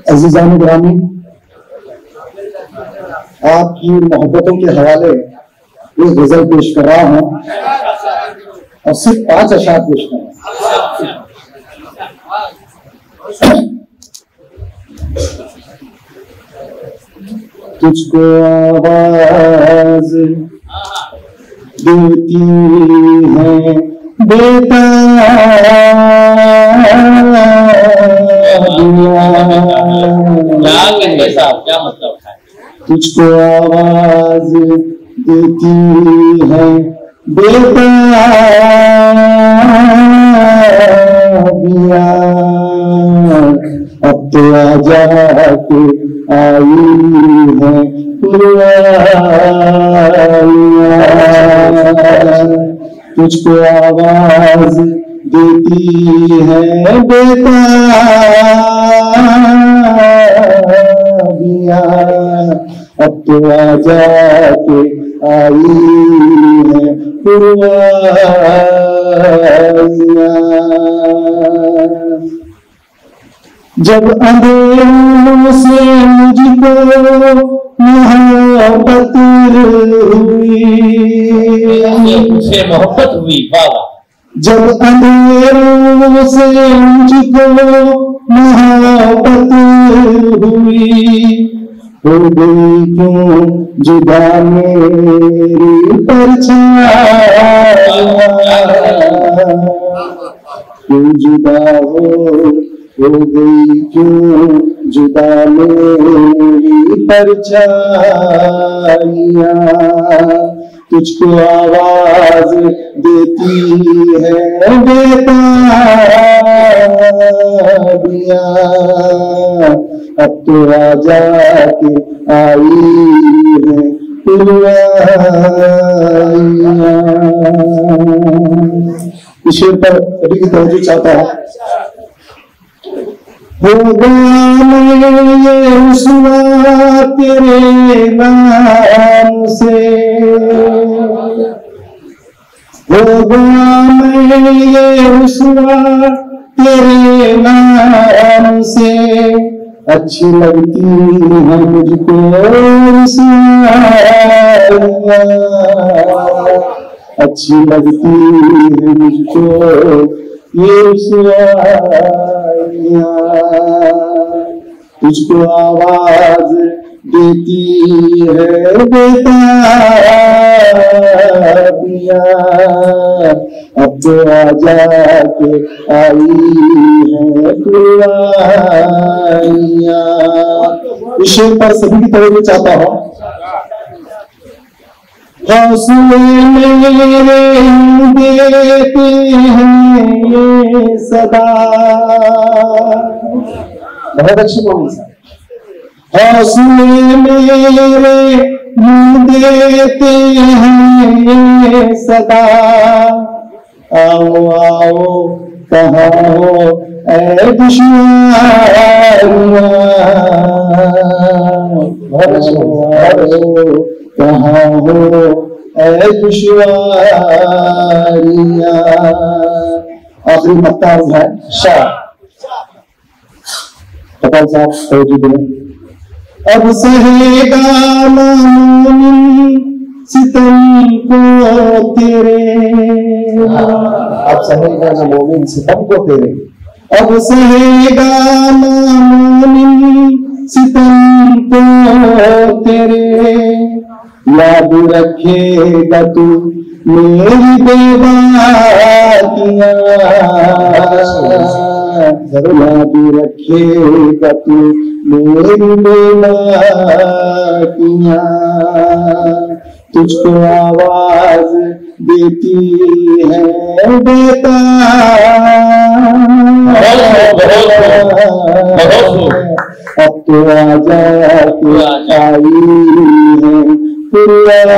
अज़ीज़ान गिरामी, आपकी मोहब्बतों के हवाले ये गजल पेश कर रहा हूं और सिर्फ 5 अशार पेश कर रहा हूं। तुझको आवाज देती है क्या मतलब है? तुझको आवाज देती है बेताबिया, अब तो आजा के आई है तुझको आवाज देती है बेताबिया, अब तो आजा के आई है पुरवाइया। जब अंधेरों से मुझको मोहब्बत हुई बाबा, जब अंधेरों से मुझको मोहब्बत हुई, हो गई क्यों जुदा मेरी परछाइयां, क्यों जुदा हो गई क्यों जुदा मेरी परछाइयां। तुझको आवाज देती है बेताबिया, अब तो आजा के आई है पुरवाइया। इस शेर पर सभी की तवज्जो चाहता हूं। होगा मैं ये रुसवा तेरे नाम से, होगा मैं ये रुसवा तेरे नाम से, अच्छी लगती है मुझको रुसवाइयां, अच्छी लगती है मुझको ये रुसवाइयां। तुझको आवाज देती है बेताबिया, अब तो आजा के आई है पुरवाइया। इस शेर पर सभी की तवज्जो चाहता हूं। हौसले मेरे देते हैं ये सदा, बहुत अच्छी बोली सर। हौसले मेरे देते हैं ये सदा, आओ आओ कहाँ हो ऐ दुश्मनियाँ, कहाँ हो ऐ दुश्मनियाँ। आखिरी मक्ता है शाह कपाल साहब तवज्जो दें। अब सहेगा मोमिन सितम को तेरे, अब सहेगा ना मोमिन सितम को तेरे, अब सहेगा मोमिन सितम को तेरे, याद रखेगा तू मेरी बेबाकियां, याद रखेगा तू मेरी बेबाकियां। तुझको आवाज देती है बेताबिया, अब तो आजा के आई है पुरवाइया।